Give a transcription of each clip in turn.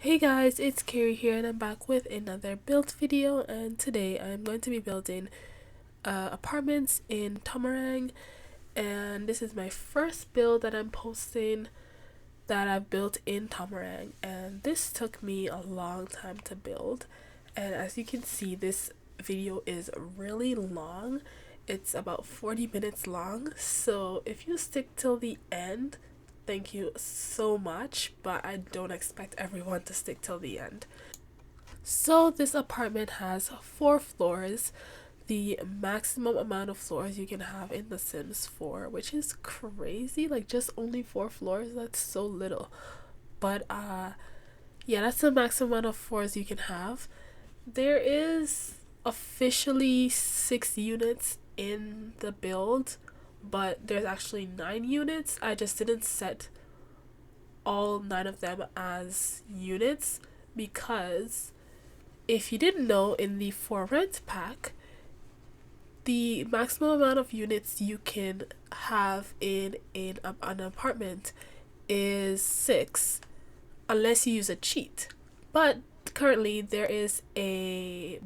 Hey guys, it's Carrie here and I'm back with another build video, and today I'm going to be building apartments in Tomarang, and this is my first build that I'm posting that I've built in Tomarang, and this took me a long time to build. And as you can see, this video is really long. It's about 40 minutes long, so if you stick till the end, thank you so much, but I don't expect everyone to stick till the end. So this apartment has 4 floors, the maximum amount of floors you can have in The Sims 4, which is crazy. Like, just only 4 floors, that's so little. But yeah, that's the maximum amount of floors you can have. There is officially 6 units in the build, but there's actually 9 units. I just didn't set all 9 of them as units because if you didn't know, in the for rent pack, the maximum amount of units you can have in an apartment is 6 unless you use a cheat. But currently there is a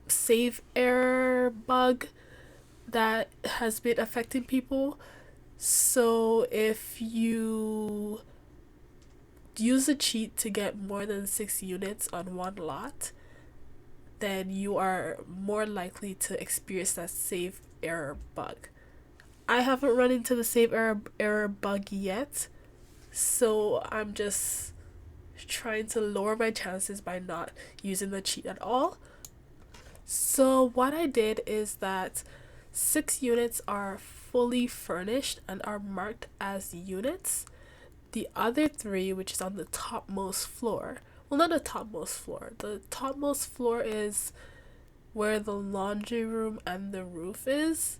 save error bug that has been affecting people. So if you use a cheat to get more than 6 units on one lot, then you are more likely to experience that save error bug. I haven't run into the save error bug yet, so I'm just trying to lower my chances by not using the cheat at all. So what I did is that 6 units are fully furnished and are marked as units. The other 3, which is on the topmost floor, well, not the topmost floor, the topmost floor is where the laundry room and the roof is,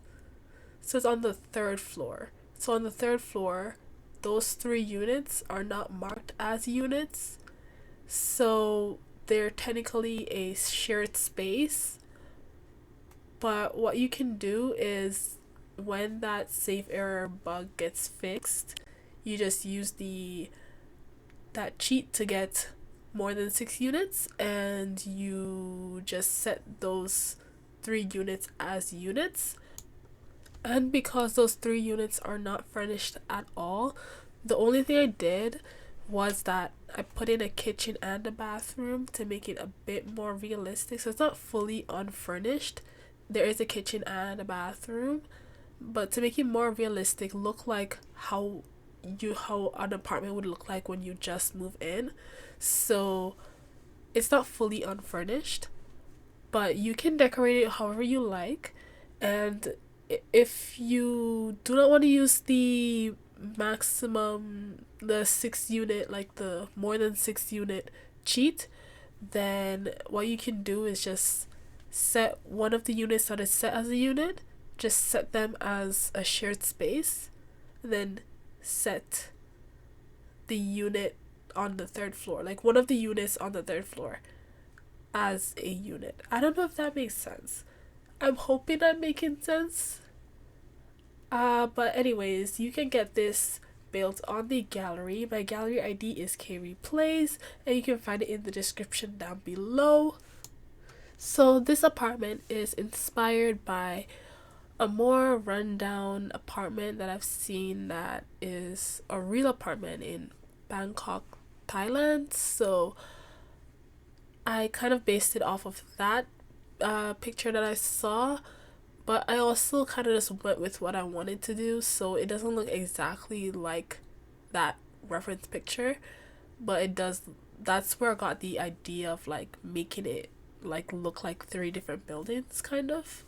so it's on the 3rd floor. So on the 3rd floor, those 3 units are not marked as units, so they're technically a shared space. But what you can do is, when that save error bug gets fixed, you just use that cheat to get more than 6 units, and you just set those 3 units as units. And because those 3 units are not furnished at all, the only thing I did was that I put in a kitchen and a bathroom to make it a bit more realistic. So it's not fully unfurnished. There is a kitchen and a bathroom, but to make it more realistic, look like how an apartment would look like when you just move in. So it's not fully unfurnished, but you can decorate it however you like. And if you do not want to use the 6 unit, like the more than 6 unit cheat, then what you can do is just set one of the units that is set as a unit, just set them as a shared space, and then set the unit on the 3rd floor, like one of the units on the 3rd floor, as a unit. I don't know if that makes sense. I'm hoping I'm making sense. But anyways, you can get this built on the gallery. My gallery ID is KaiwryPlays, and you can find it in the description down below. So this apartment is inspired by a more rundown apartment that I've seen that is a real apartment in Bangkok, Thailand. So I kind of based it off of that picture that I saw, but I also kind of just went with what I wanted to do, so it doesn't look exactly like that reference picture, but it does. That's where I got the idea of like making it like look like 3 different buildings, kind of.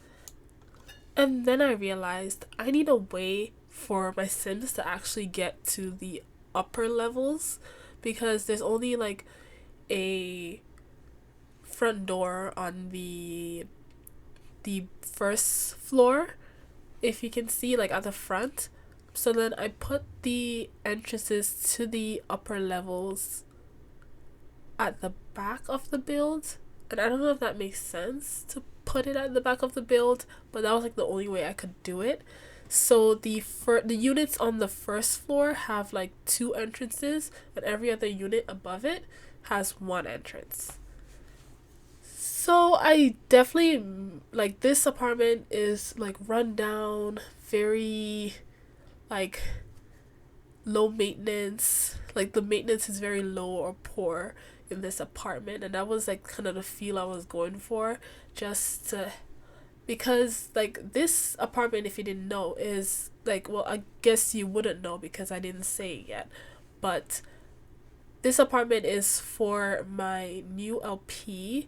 And then I realized I need a way for my Sims to actually get to the upper levels, because there's only like a front door on the 1st floor, if you can see, like at the front. So then I put the entrances to the upper levels at the back of the build, and I don't know if that makes sense to put it at the back of the build, but that was like the only way I could do it. So the units on the 1st floor have like 2 entrances, and every other unit above it has one entrance. So I definitely like this apartment is like run down, very like low maintenance. Like the maintenance is very low or poor in this apartment, and that was like kind of the feel I was going for, just to, because like this apartment, if you didn't know, is like, well, I guess you wouldn't know because I didn't say it yet, but this apartment is for my new LP,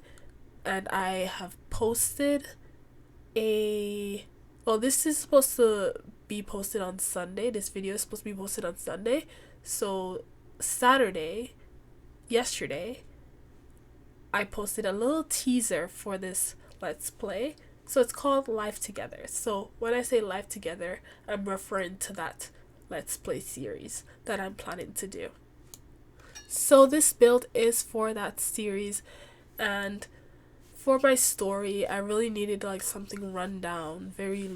and I have posted a, well, this is supposed to be posted on Sunday. This video is supposed to be posted on Sunday. So Saturday, yesterday, I posted a little teaser for this Let's Play. So it's called Life Together. So when I say Life Together, I'm referring to that Let's Play series that I'm planning to do. So this build is for that series, and for my story, I really needed like something run down, very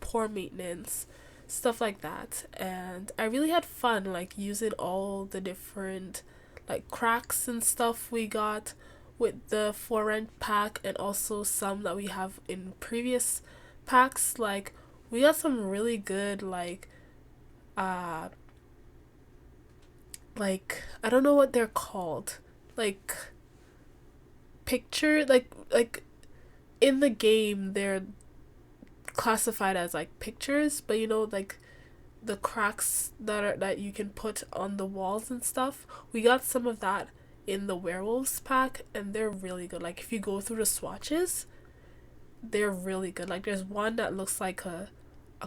poor maintenance, stuff like that. And I really had fun like using all the different like cracks and stuff we got with the for rent pack, and also some that we have in previous packs. Like we got some really good uh like I don't know what they're called, like picture, like in the game they're classified as like pictures, but you know, like the cracks that you can put on the walls and stuff. We got some of that in the werewolves pack, and they're really good. Like if you go through the swatches, they're really good. Like there's one that looks like a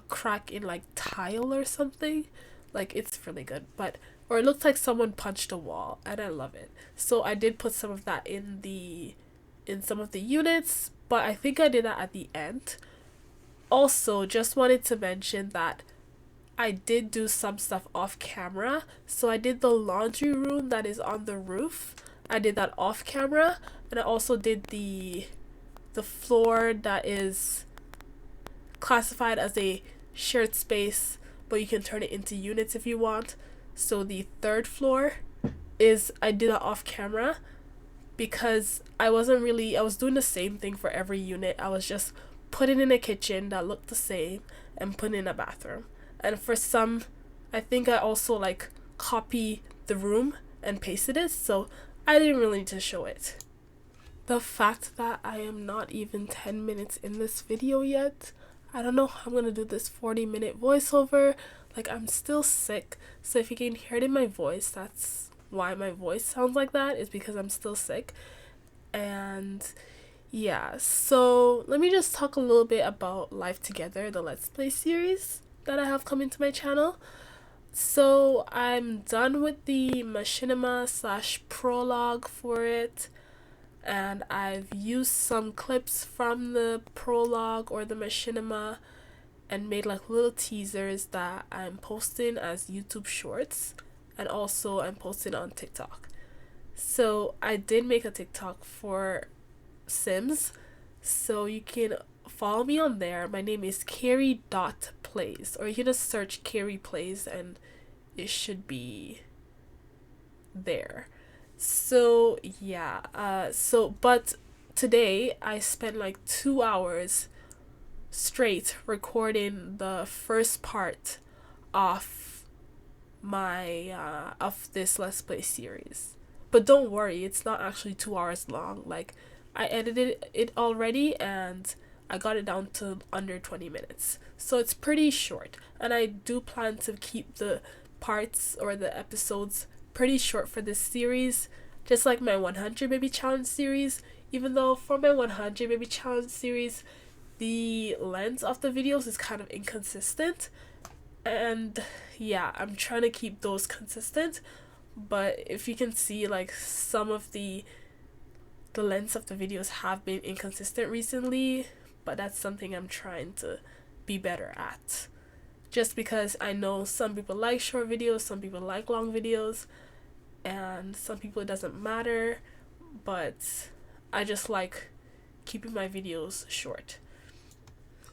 crack in like tile or something. Like it's really good, but or it looks like someone punched a wall, and I love it. So I did put some of that in some of the units, but I think I did that at the end. Also, just wanted to mention that I did do some stuff off camera. So I did the laundry room that is on the roof. I did that off camera, and I also did the floor that is classified as a shared space, but you can turn it into units if you want. So the third floor is, I did that off camera because I was doing the same thing for every unit. I was just putting in a kitchen that looked the same and putting in a bathroom. And for some, I think I also like copy the room and pasted it, so I didn't really need to show it. The fact that I am not even 10 minutes in this video yet, I don't know how I'm gonna do this 40-minute voiceover. Like I'm still sick, so if you can hear it in my voice, that's why my voice sounds like that, is because I'm still sick. And yeah, so let me just talk a little bit about Life Together, the Let's Play series that I have coming to my channel. So I'm done with the machinima / prologue for it, and I've used some clips from the prologue or the machinima and made like little teasers that I'm posting as YouTube shorts, and also I'm posting on TikTok. So I did make a TikTok for Sims, so you can follow me on there. My name is KaiwryPlays, or you can just search KaiwryPlays and it should be there. So yeah, but today I spent like 2 hours straight recording the first part of my of this Let's Play series. But don't worry, it's not actually 2 hours long. Like I edited it already and I got it down to under 20 minutes. So it's pretty short, and I do plan to keep the parts or the episodes pretty short for this series, just like my 100 Baby Challenge series. Even though for my 100 Baby Challenge series, the length of the videos is kind of inconsistent, and yeah, I'm trying to keep those consistent. But if you can see, like some of the lengths of the videos have been inconsistent recently, but that's something I'm trying to be better at, just because I know some people like short videos, some people like long videos, and some people it doesn't matter, but I just like keeping my videos short.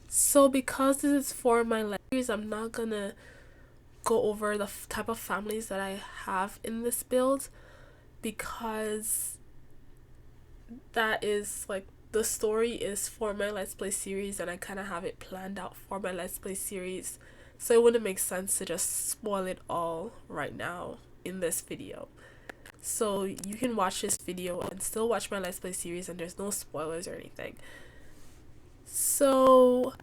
So because this is for my series, I'm not gonna go over the type of families that I have in this build, because that is like the story is for my Let's Play series, and I kind of have it planned out for my Let's Play series, so it wouldn't make sense to just spoil it all right now in this video. So you can watch this video and still watch my Let's Play series, and there's no spoilers or anything. So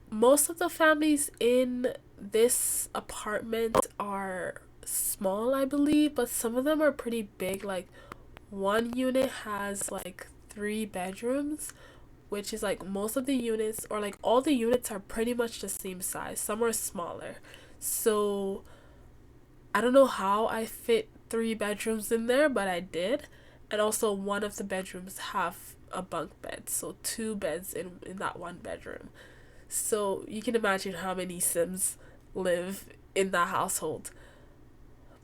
most of the families in this apartment are small, I believe, but some of them are pretty big. Like one unit has like 3 bedrooms, which is like most of the units, or like all the units are pretty much the same size. Some are smaller. So I don't know how I fit 3 bedrooms in there, but I did. And also one of the bedrooms have a bunk bed, so 2 beds in that one bedroom. So you can imagine how many Sims live in that household.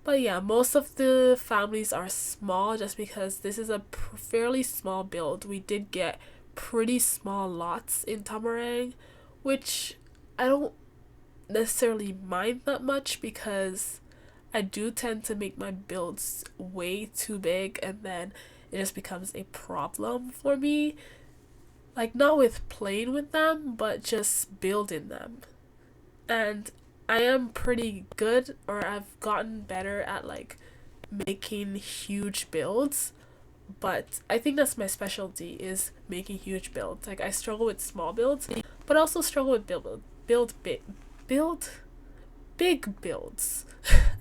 But yeah, most of the families are small just because this is a fairly small build. We did get pretty small lots in Tomarang, which I don't necessarily mind that much because I do tend to make my builds way too big, and then it just becomes a problem for me. Like, not with playing with them, but just building them. And I am pretty good, or I've gotten better at like making huge builds, but I think that's my specialty, is making huge builds. Like, I struggle with small builds, but also struggle with build big builds.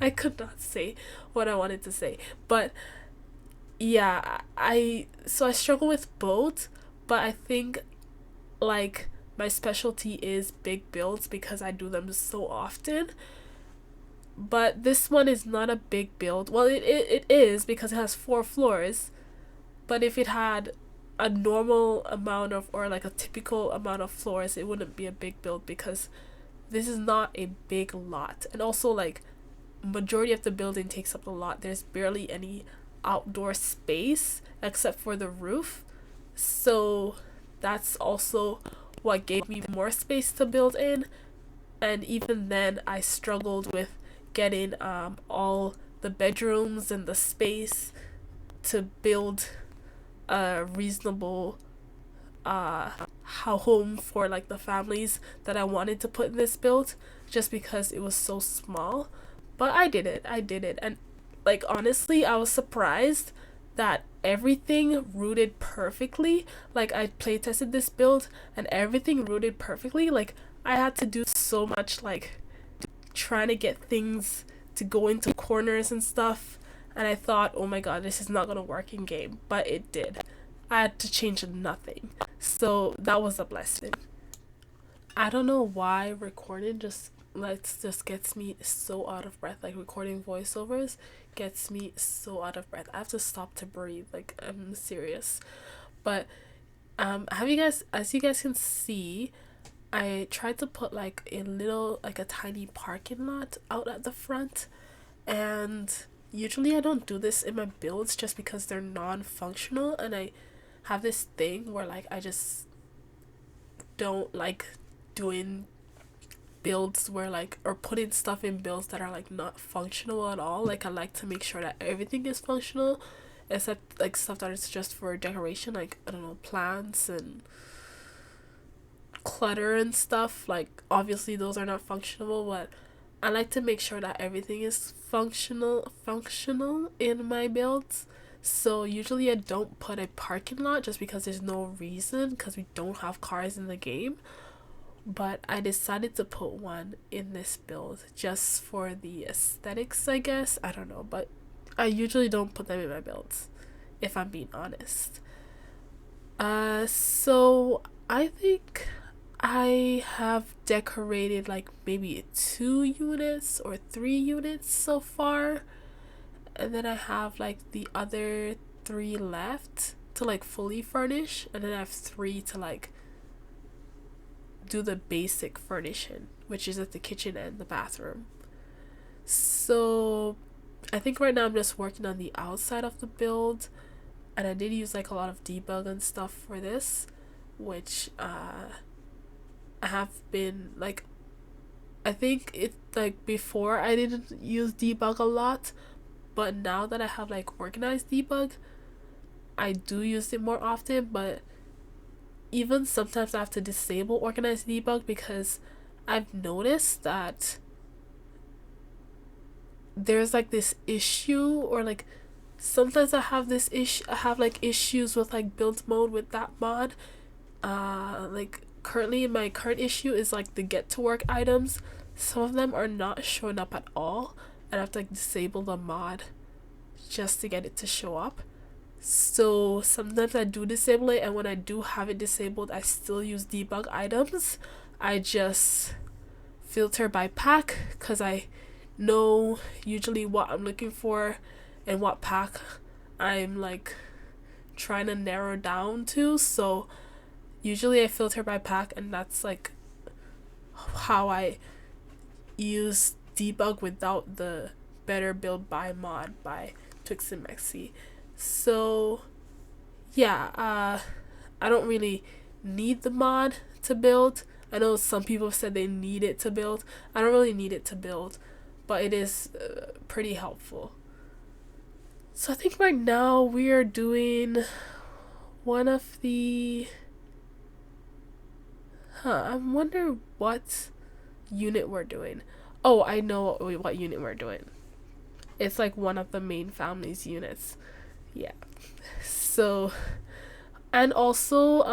I could not say what I wanted to say, but yeah, I struggle with both, but I think like my specialty is big builds because I do them so often. But this one is not a big build. Well, it is because it has 4 floors, but if it had a normal amount of, or like a typical amount of floors, it wouldn't be a big build because this is not a big lot. And also, like, majority of the building takes up the lot. There's barely any outdoor space except for the roof, so that's also what gave me more space to build in. And even then I struggled with getting all the bedrooms and the space to build a reasonable home for like the families that I wanted to put in this build, just because it was so small. But I did it, and like, honestly, I was surprised that everything rooted perfectly. Like, I play tested this build and everything rooted perfectly. Like, I had to do so much like trying to get things to go into corners and stuff, and I thought, oh my god, this is not gonna work in game, but it did. I had to change nothing, so that was a blessing. I don't know why recording just gets me so out of breath. Like, recording voiceovers gets me so out of breath. I have to stop to breathe. Like, I'm serious. But have you guys, as you guys can see, I tried to put like a little, like a tiny parking lot out at the front, and usually I don't do this in my builds just because they're non-functional, and I have this thing where like I just don't like doing builds where like, or putting stuff in builds that are like not functional at all. Like, I like to make sure that everything is functional except like stuff that is just for decoration, like, I don't know, plants and clutter and stuff. Like, obviously those are not functional, but I like to make sure that everything is functional in my builds. So usually I don't put a parking lot just because there's no reason, because we don't have cars in the game. But I decided to put one in this build just for the aesthetics, I guess. I don't know, but I usually don't put them in my builds, if I'm being honest. So I think I have decorated like maybe 2 units or 3 units so far, and then I have like the other 3 left to like fully furnish, and then I have 3 to like do the basic furnishing, which is at the kitchen and the bathroom. So I think right now I'm just working on the outside of the build, and I did use like a lot of debug and stuff for this, which I have been like, I think it like before I didn't use debug a lot, but now that I have like organized debug, I do use it more often. But even sometimes I have to disable organized debug because I've noticed that there's like this issue, or like sometimes I have this issue, I have like issues with like build mode with that mod. Like currently my current issue is like the get to work items, some of them are not showing up at all, and I have to like disable the mod just to get it to show up. So sometimes I do disable it, and when I do have it disabled, I still use debug items. I just filter by pack because I know usually what I'm looking for and what pack I'm like trying to narrow down to. So usually I filter by pack, and that's like how I use debug without the better build by mod by Twix and Mexi. So yeah, I don't really need the mod to build. I know some people have said they need it to build. I don't really need it to build, but it is pretty helpful. So I think right now we are doing one of the I wonder what unit we're doing. Oh, I know what unit we're doing. It's like one of the main family's units. Yeah. So, and also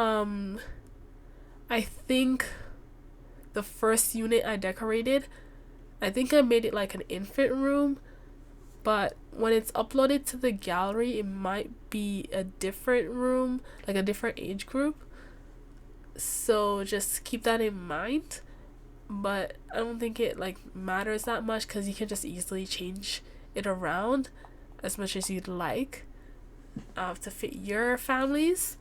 I think the first unit I decorated, I think I made it like an infant room, but when it's uploaded to the gallery, it might be a different room, like a different age group. So just keep that in mind. But I don't think it like matters that much because you can just easily change it around as much as you'd like to fit your families.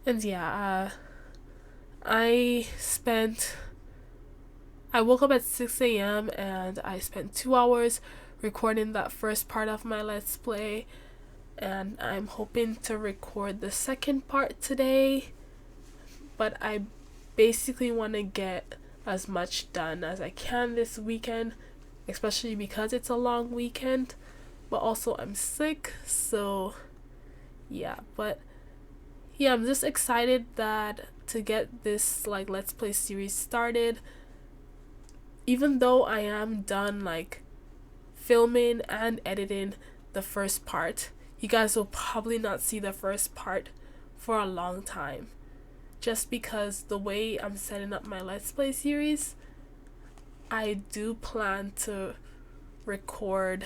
And yeah, I woke up at 6 a.m. and I spent 2 hours recording that first part of my Let's Play, and I'm hoping to record the second part today, but I basically want to get as much done as I can this weekend, especially because it's a long weekend, but also I'm sick, so yeah. But yeah, I'm just excited that to get this like Let's Play series started. Even though I am done like filming and editing the first part, you guys will probably not see the first part for a long time, just because the way I'm setting up my Let's Play series, I do plan to record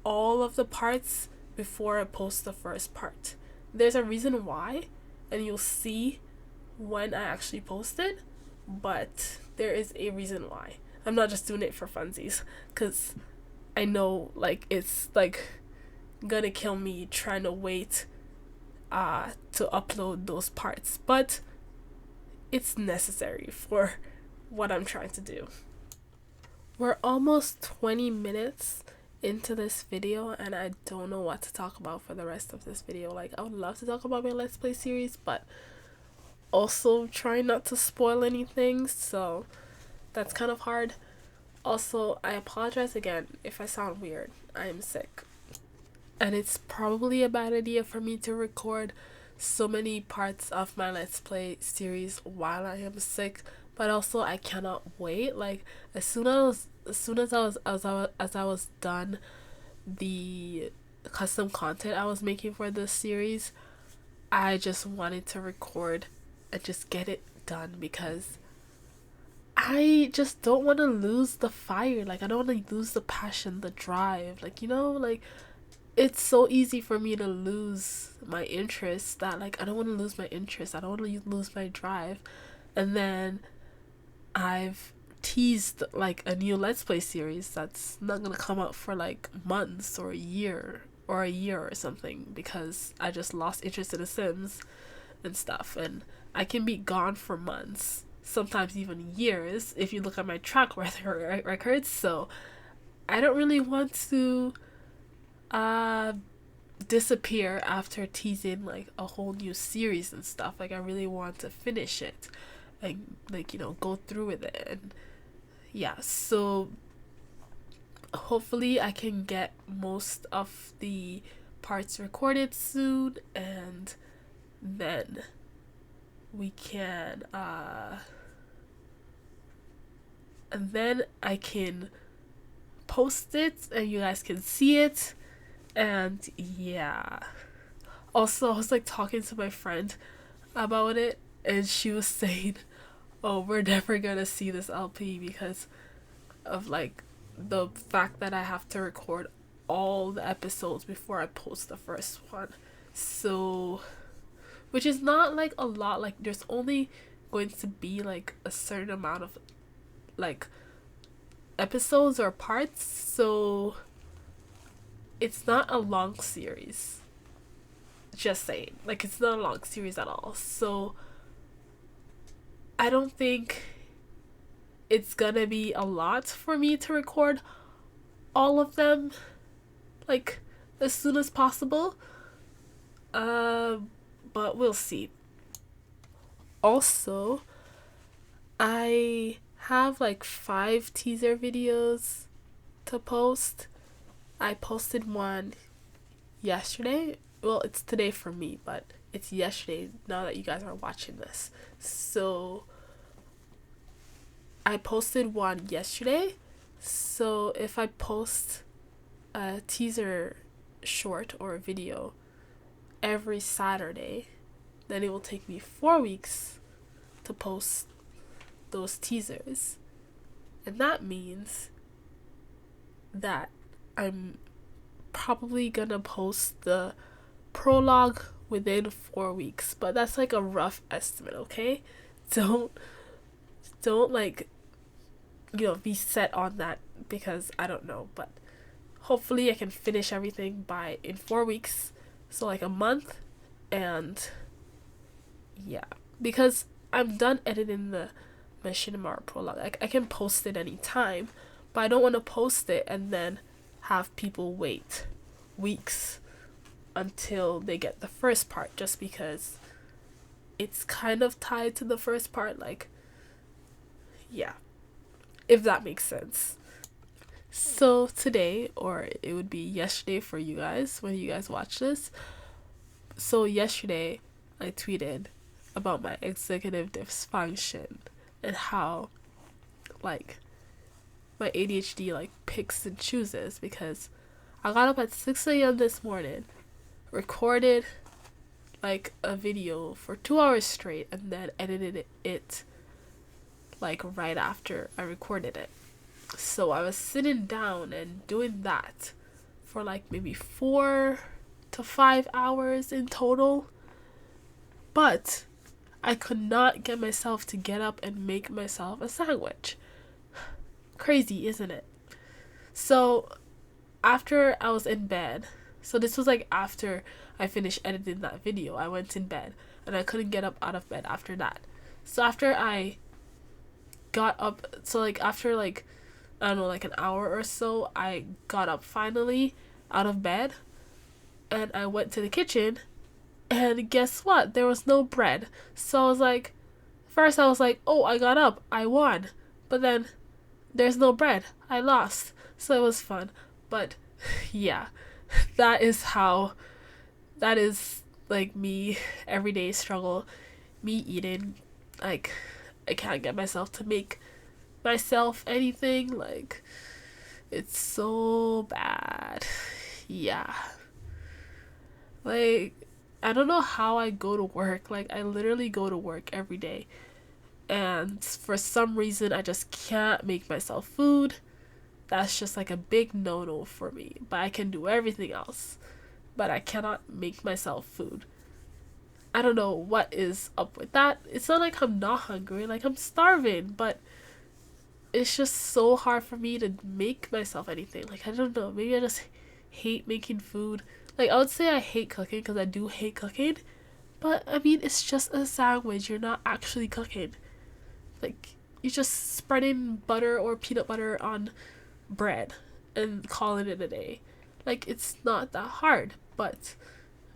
all of the parts before I post the first part. There's a reason why, and you'll see when I actually post it, but there is a reason why. I'm not just doing it for funsies, because I know like it's like gonna kill me trying to wait to upload those parts, but it's necessary for what I'm trying to do. We're almost 20 minutes into this video, and I don't know what to talk about for the rest of this video. Like, I would love to talk about my Let's Play series, but also trying not to spoil anything, so that's kind of hard. Also, I apologize again if I sound weird. I am sick, and it's probably a bad idea for me to record so many parts of my Let's Play series while I am sick, but also I cannot wait. Like, as soon as I was done the custom content I was making for this series, I just wanted to record and just get it done, because I just don't want to lose the fire. Like, I don't want to lose the passion, the drive. Like, you know, like, it's so easy for me to lose my interest, that like I don't want to lose my interest. I don't want to lose my drive. And then I've teased like a new Let's Play series that's not gonna come out for like months or a year or something, because I just lost interest in The Sims and stuff, and I can be gone for months, sometimes even years, if you look at my track records. So I don't really want to disappear after teasing like a whole new series and stuff. Like, I really want to finish it and, like, you know, go through with it. And yeah, so hopefully I can get most of the parts recorded soon, and then we can and then I can post it and you guys can see it. And yeah, also I was like talking to my friend about it, and she was saying, oh, we're never gonna see this LP because of like the fact that I have to record all the episodes before I post the first one. So, which is not like a lot, like there's only going to be like a certain amount of like episodes or parts, so it's not a long series. Just saying, like it's not a long series at all. So I don't think it's gonna be a lot for me to record all of them like as soon as possible. But we'll see. Also, I have like 5 teaser videos to post. I posted one yesterday. Well, it's today for me, but it's yesterday now that you guys are watching this. So I posted one yesterday. So if I post a teaser short or a video every Saturday, then it will take me 4 weeks to post those teasers. And that means that I'm probably gonna post the prologue within 4 weeks, but that's like a rough estimate, okay? Don't like, you know, be set on that because I don't know, but hopefully I can finish everything in 4 weeks, so like a month. And yeah, because I'm done editing the Machinima prologue. I can post it anytime, but I don't want to post it and then have people wait weeks until they get the first part, just because it's kind of tied to the first part. Like, yeah, if that makes sense. So today, or it would be yesterday for you guys when you guys watch this. So yesterday I tweeted about my executive dysfunction and how like my ADHD like picks and chooses, because I got up at 6 a.m. this morning, recorded like a video for 2 hours straight, and then edited it like right after I recorded it. So I was sitting down and doing that for like maybe 4 to 5 hours in total. But I could not get myself to get up and make myself a sandwich. Crazy, isn't it? So after I was in bed, so this was like after I finished editing that video, I went in bed and I couldn't get up out of bed after that. So after I got up, so like after like, I don't know, like an hour or so, I got up finally out of bed and I went to the kitchen, and guess what? There was no bread. So I was like, first I was like, oh, I got up, I won. But then there's no bread, I lost. So it was fun. But yeah, that is like me everyday struggle, me eating. Like, I can't get myself to make myself anything. Like, it's so bad. Yeah, like, I don't know how I go to work. Like, I literally go to work every day, and for some reason I just can't make myself food. That's just like a big no-no for me. But I can do everything else, but I cannot make myself food. I don't know what is up with that. It's not like I'm not hungry, like I'm starving, but it's just so hard for me to make myself anything. Like, I don't know, maybe I just hate making food. Like, I would say I hate cooking because I do hate cooking, but I mean, it's just a sandwich. You're not actually cooking. Like, you're just spreading butter or peanut butter on bread and calling it a day. Like, it's not that hard, but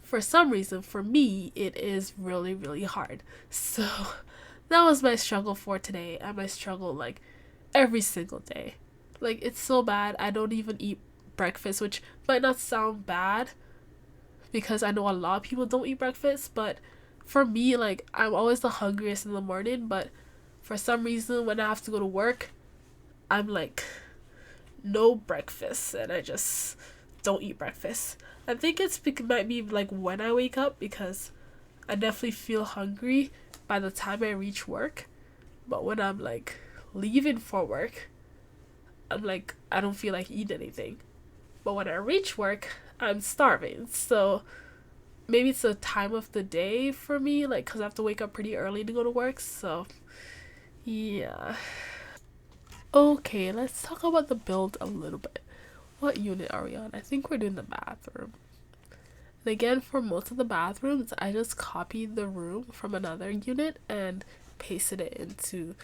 for some reason, for me, it is really, really hard. So that was my struggle for today, and my struggle like every single day. Like, it's so bad. I don't even eat breakfast, which might not sound bad because I know a lot of people don't eat breakfast, but for me, like, I'm always the hungriest in the morning, but for some reason, when I have to go to work, I'm like, no breakfast, and I just don't eat breakfast. I think might be like when I wake up, because I definitely feel hungry by the time I reach work, but when I'm like leaving for work, I'm like, I don't feel like eating anything. But when I reach work, I'm starving. So maybe it's the time of the day for me, like, because I have to wake up pretty early to go to work. So, yeah. Okay, let's talk about the build a little bit. What unit are we on? I think we're doing the bathroom. And again, for most of the bathrooms, I just copied the room from another unit and pasted it into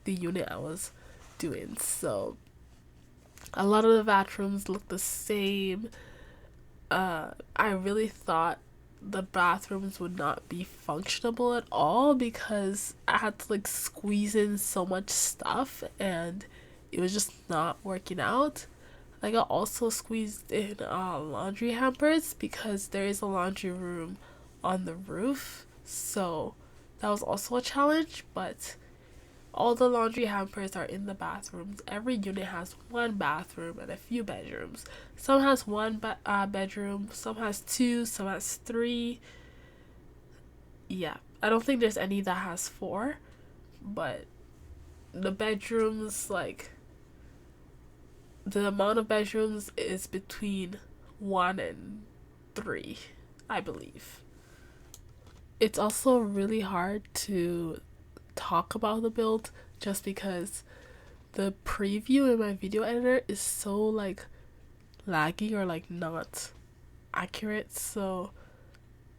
the unit I was doing. So a lot of the bathrooms look the same. I really thought the bathrooms would not be functionable at all because I had to like squeeze in so much stuff and it was just not working out. Like, I also squeezed in laundry hampers because there is a laundry room on the roof, so that was also a challenge. But all the laundry hampers are in the bathrooms. Every unit has one bathroom and a few bedrooms. Some has one bedroom, some has two, some has three. Yeah, I don't think there's any that has four, but the bedrooms, like, the amount of bedrooms is between 1 and 3, I believe. It's also really hard to talk about the build just because the preview in my video editor is so like laggy or like not accurate, so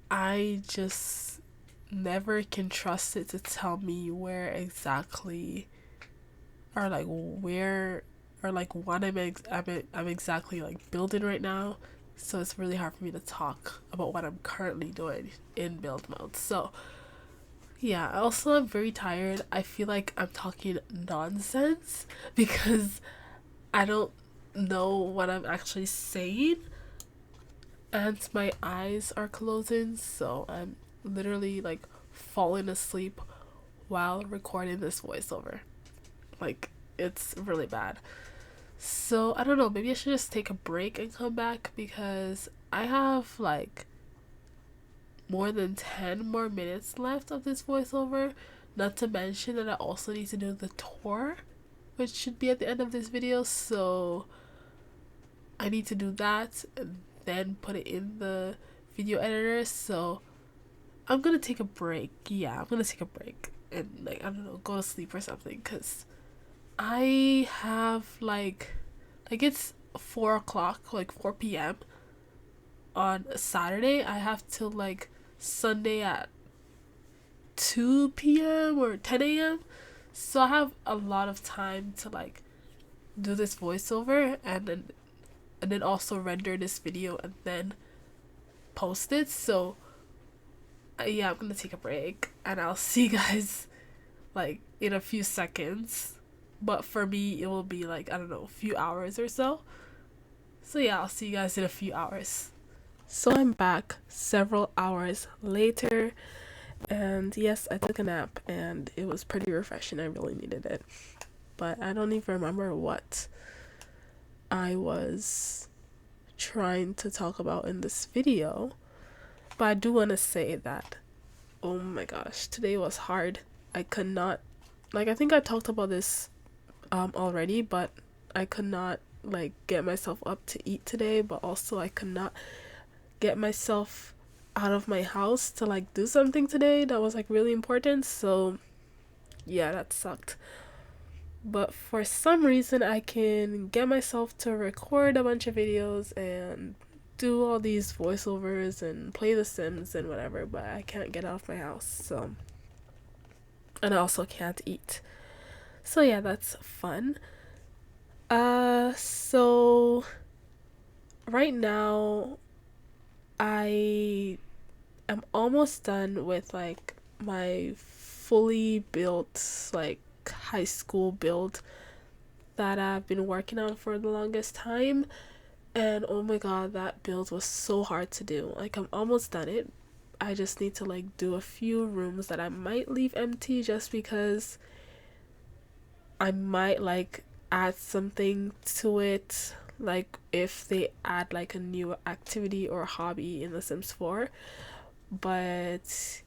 I just never can trust it to tell me where exactly or like where or like what I'm exactly like building right now. So it's really hard for me to talk about what I'm currently doing in build mode. So yeah, also I'm very tired. I feel like I'm talking nonsense because I don't know what I'm actually saying and my eyes are closing, so I'm literally like falling asleep while recording this voiceover. Like, it's really bad. So I don't know, maybe I should just take a break and come back because I have like more than 10 more minutes left of this voiceover. Not to mention that I also need to do the tour, which should be at the end of this video. So I need to do that and then put it in the video editor. So I'm gonna take a break. Yeah, I'm gonna take a break and, like, I don't know, go to sleep or something because I have like it's 4 o'clock, like 4 p.m. on a Saturday. I have till like Sunday at 2 p.m. or 10 a.m. So I have a lot of time to like do this voiceover and then also render this video and then post it. So yeah, I'm gonna take a break and I'll see you guys like in a few seconds. But for me, it will be like, I don't know, a few hours or so. So yeah, I'll see you guys in a few hours. So I'm back several hours later, and yes, I took a nap and it was pretty refreshing. I really needed it. But I don't even remember what I was trying to talk about in this video. But I do want to say that, oh my gosh, today was hard. I could not, like, I think I talked about this already, but I could not like get myself up to eat today, but also I could not get myself out of my house to like do something today that was like really important. So yeah, that sucked. But for some reason I can get myself to record a bunch of videos and do all these voiceovers and play The Sims and whatever, but I can't get out of my house. So, and I also can't eat. So yeah, that's fun. So right now I am almost done with like my fully built like high school build that I've been working on for the longest time. And oh my god, that build was so hard to do. Like, I'm almost done it. I just need to like do a few rooms that I might leave empty just because I might like add something to it, like if they add like a new activity or hobby in The Sims 4. But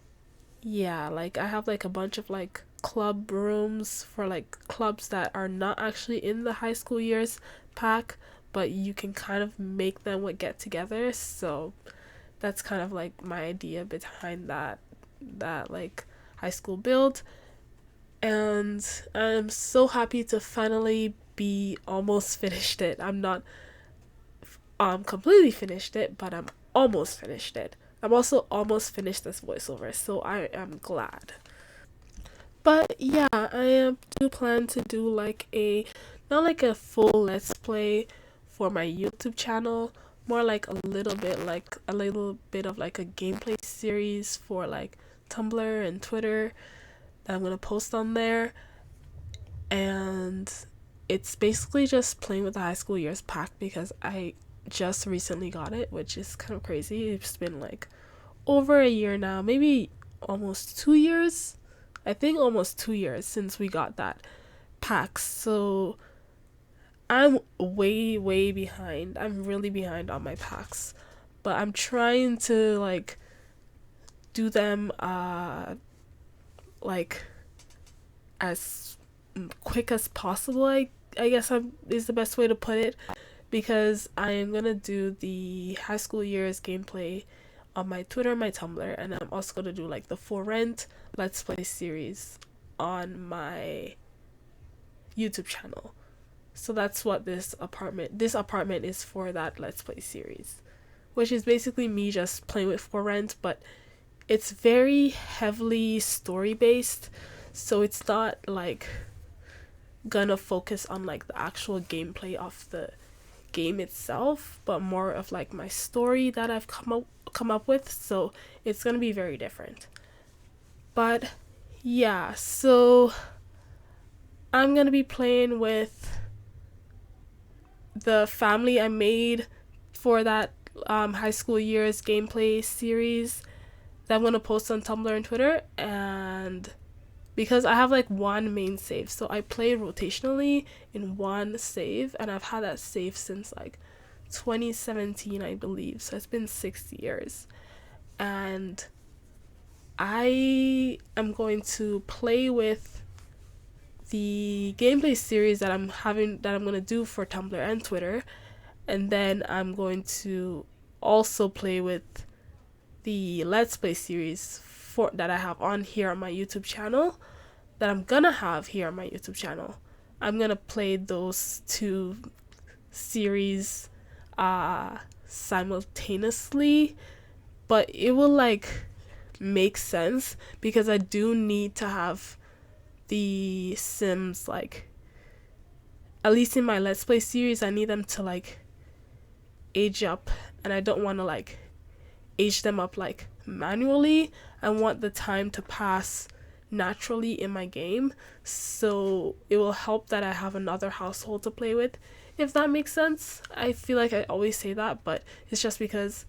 yeah, like I have like a bunch of like club rooms for like clubs that are not actually in the high school years pack, but you can kind of make them like get together. So that's kind of like my idea behind that like high school build. And I'm so happy to finally be almost finished it. I'm not completely finished it, but I'm almost finished it. I'm also almost finished this voiceover, so I am glad. But yeah, I do plan to do like a not like a full let's play for my YouTube channel, more like a little bit of like a gameplay series for like Tumblr and Twitter that I'm gonna post on there. And it's basically just playing with the high school years pack because I just recently got it, which is kind of crazy. It's been like over a year now, maybe almost 2 years. I think almost 2 years since we got that pack. So I'm way behind. I'm really behind on my packs, but I'm trying to like do them like as quick as possible. I guess is the best way to put it, because I am gonna do the high school years gameplay on my Twitter and my Tumblr, and I'm also gonna do like the For Rent Let's Play series on my YouTube channel. So that's what this apartment is for, that Let's Play series, which is basically me just playing with For Rent, but it's very heavily story based, so it's not like gonna focus on like the actual gameplay of the game itself, but more of like my story that I've come up with. So it's gonna be very different. But yeah, so I'm gonna be playing with the family I made for that high school years gameplay series that I'm gonna post on Tumblr and Twitter. And because I have like one main save, so I play rotationally in one save, and I've had that save since like 2017, I believe. So it's been 6 years, and I am going to play with the gameplay series that I'm gonna do for Tumblr and Twitter, and then I'm going to also play with the Let's Play series that I have on here on my YouTube channel, that I'm gonna have here on my YouTube channel. I'm gonna play those two series simultaneously, but it will like make sense because I do need to have the Sims, like at least in my Let's Play series, I need them to like age up, and I don't want to like age them up like manually. I want the time to pass naturally in my game, so it will help that I have another household to play with, if that makes sense. I feel like I always say that, but it's just because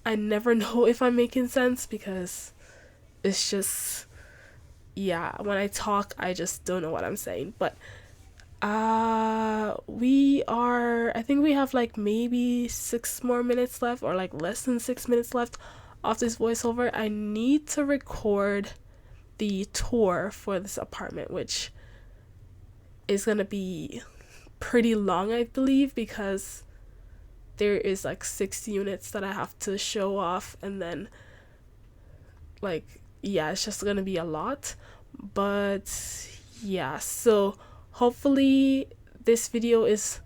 I never know if I'm making sense, because it's just, yeah, when I talk I just don't know what I'm saying. But I think we have like maybe 6 more minutes left, or like less than 6 minutes left of this voiceover. I need to record the tour for this apartment, which is gonna be pretty long, I believe, because there is like 6 units that I have to show off, and then like, yeah, it's just gonna be a lot. But yeah, so hopefully this video is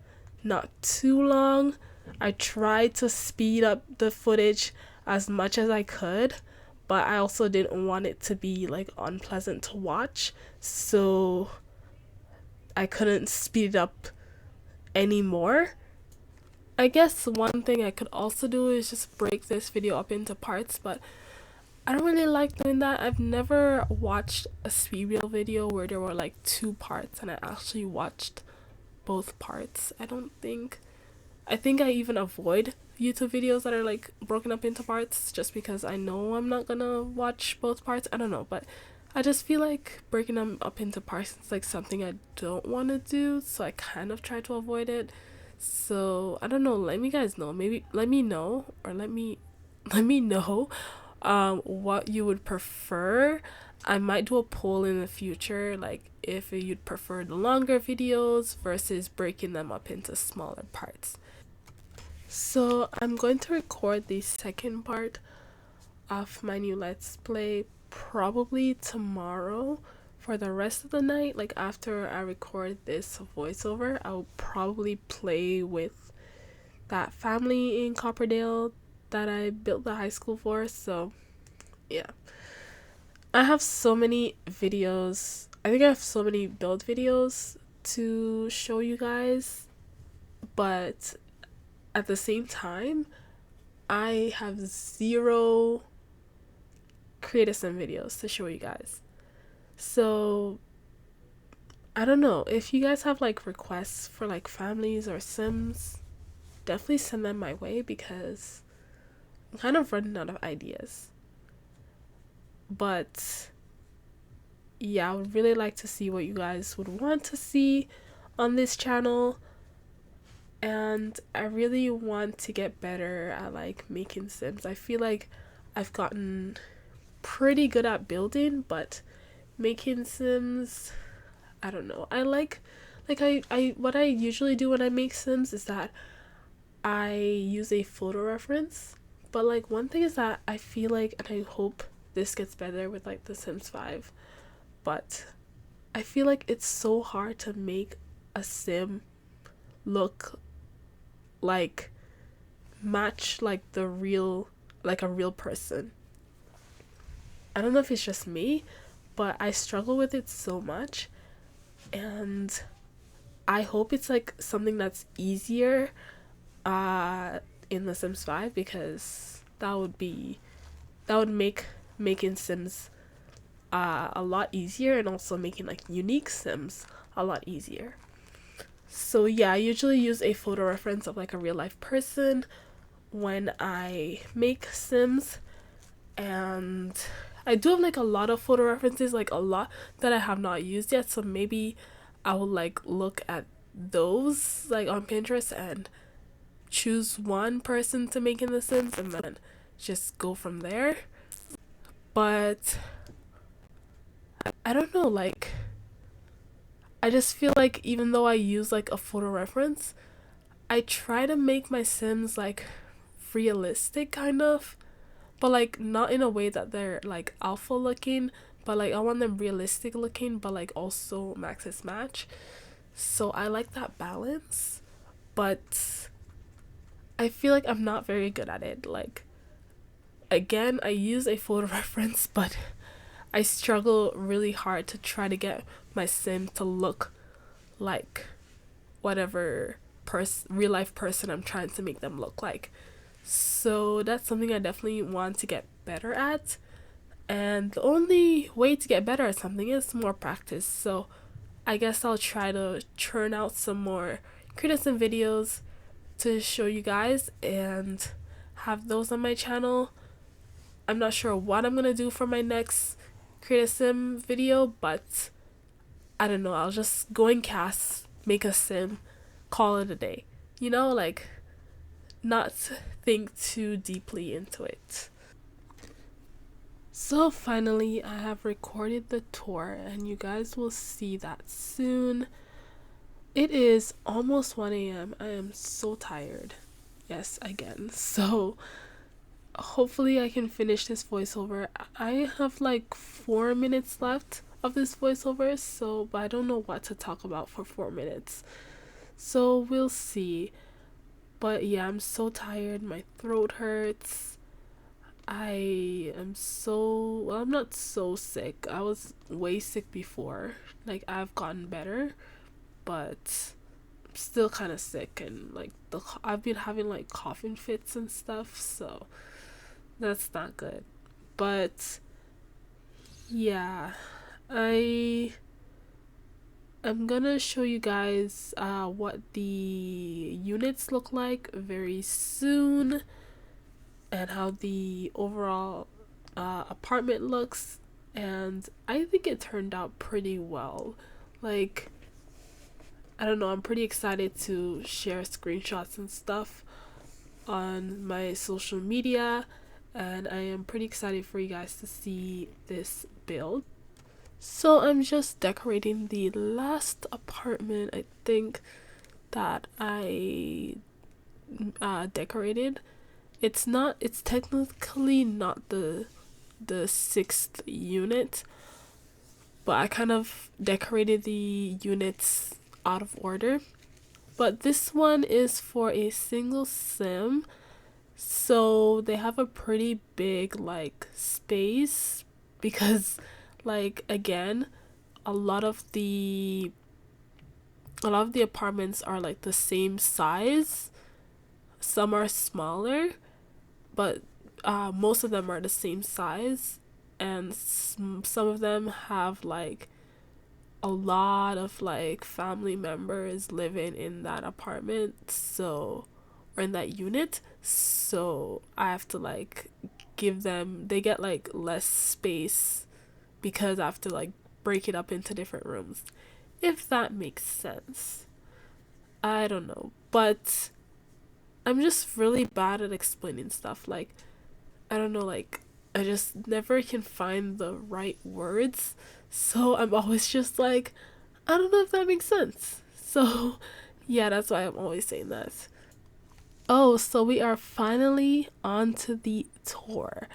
not too long. I tried to speed up the footage as much as I could, but I also didn't want it to be like unpleasant to watch, so I couldn't speed it up anymore. I guess one thing I could also do is just break this video up into parts, but I don't really like doing that. I've never watched a speed reel video where there were like 2 parts and I actually watched both parts. I think I even avoid YouTube videos that are like broken up into parts just because I know I'm not gonna watch both parts. I don't know, but I just feel like breaking them up into parts is like something I don't want to do, so I kind of try to avoid it. So I don't know, let me guys know, maybe let me know, or let me know what you would prefer. I might do a poll in the future, like if you'd prefer the longer videos versus breaking them up into smaller parts. So I'm going to record the second part of my new Let's Play probably tomorrow for the rest of the night. Like after I record this voiceover, I'll probably play with that family in Copperdale that I built the high school for. So yeah, I have so many videos. I think I have so many build videos to show you guys, but at the same time, I have zero create a sim videos to show you guys. So I don't know, if you guys have like requests for like families or sims, definitely send them my way because I'm kind of running out of ideas. But yeah, I would really like to see what you guys would want to see on this channel, and I really want to get better at like making sims. I feel like I've gotten pretty good at building, but making sims, I don't know. I like I what I usually do when I make sims is that I use a photo reference. But like one thing is that I feel like, and I hope this gets better with like the Sims 5, but I feel like it's so hard to make a sim look like match like the real, like a real person. I don't know if it's just me, but I struggle with it so much, and I hope it's like something that's easier in the Sims 5, because that would make making sims a lot easier, and also making like unique sims a lot easier. So yeah, I usually use a photo reference of like a real life person when I make sims, and I do have like a lot of photo references, like a lot that I have not used yet, so maybe I will like look at those like on Pinterest and choose one person to make in the sims and then just go from there. But I don't know, like I just feel like even though I use like a photo reference, I try to make my sims like realistic kind of, but like not in a way that they're like alpha looking, but like I want them realistic looking but like also maxis match. So I like that balance, but I feel like I'm not very good at it. Like again, I use a photo reference, but I struggle really hard to try to get my sim to look like whatever real life person I'm trying to make them look like. So that's something I definitely want to get better at, and the only way to get better at something is more practice. So I guess I'll try to churn out some more criticism videos to show you guys and have those on my channel. I'm not sure what I'm gonna do for my next create a sim video, but I don't know, I'll just go and cast, make a sim, call it a day. You know, like not think too deeply into it. So finally, I have recorded the tour and you guys will see that soon. It is almost 1 a.m. I am so tired. Yes, again. So hopefully I can finish this voiceover. I have like 4 minutes left of this voiceover, so but I don't know what to talk about for 4 minutes. So we'll see. But yeah, I'm so tired. My throat hurts. I am so, well, I'm not so sick. I was way sick before. Like I've gotten better, but I'm still kind of sick, and like I've been having like coughing fits and stuff, so that's not good. But yeah, I I'm gonna show you guys what the units look like very soon and how the overall apartment looks, and I think it turned out pretty well. Like, I don't know, I'm pretty excited to share screenshots and stuff on my social media, and I am pretty excited for you guys to see this build. So I'm just decorating the last apartment I think that I decorated. It's technically not the sixth unit, but I kind of decorated the units out of order. But this one is for a single sim, so they have a pretty big like space because, like, again, a lot of the apartments are like the same size. Some are smaller, but most of them are the same size, and some of them have like a lot of like family members living in that apartment, so, or in that unit, so I have to like give them, they get like less space because I have to like break it up into different rooms, if that makes sense. I don't know, but I'm just really bad at explaining stuff. Like, I don't know, like, I just never can find the right words. So I'm always just like, I don't know if that makes sense. So, yeah, that's why I'm always saying that. Oh, so we are finally on to the tour.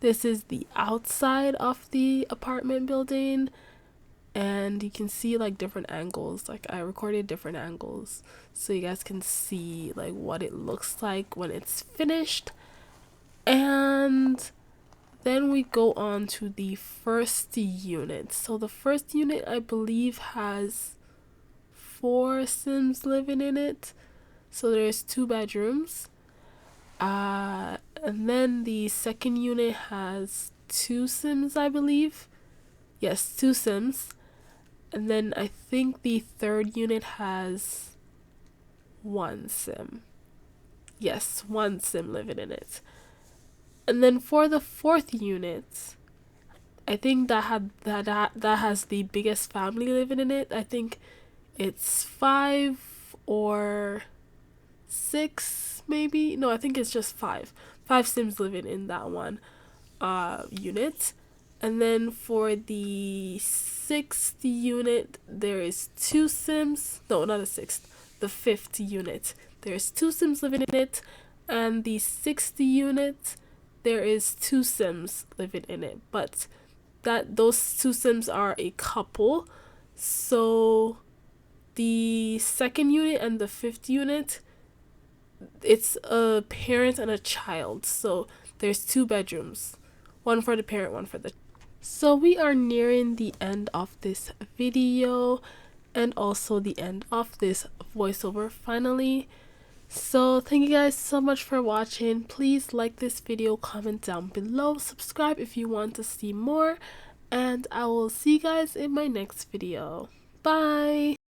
This is the outside of the apartment building, and you can see like different angles. Like, I recorded different angles so you guys can see like what it looks like when it's finished. And then we go on to the first unit. So the first unit, I believe, has 4 Sims living in it. So there's 2 bedrooms. And then the second unit has 2 Sims, I believe. Yes, 2 Sims. And then I think the third unit has 1 Sim. Yes, 1 Sim living in it. And then for the fourth unit, I think that has the biggest family living in it. I think it's 5 or 6 maybe. No, I think it's just 5. 5 Sims living in that one unit. And then for the 6th unit, there is 2 Sims. No, not the 6th. The 5th unit. There's 2 Sims living in it. And the 6th unit, there is 2 Sims living in it, but those 2 Sims are a couple. So the second unit and the 5th unit, it's a parent and a child. So there's 2 bedrooms, one for the parent, one for the. So we are nearing the end of this video and also the end of this voiceover finally. So thank you guys so much for watching. Please like this video, comment down below, subscribe if you want to see more, and I will see you guys in my next video. Bye!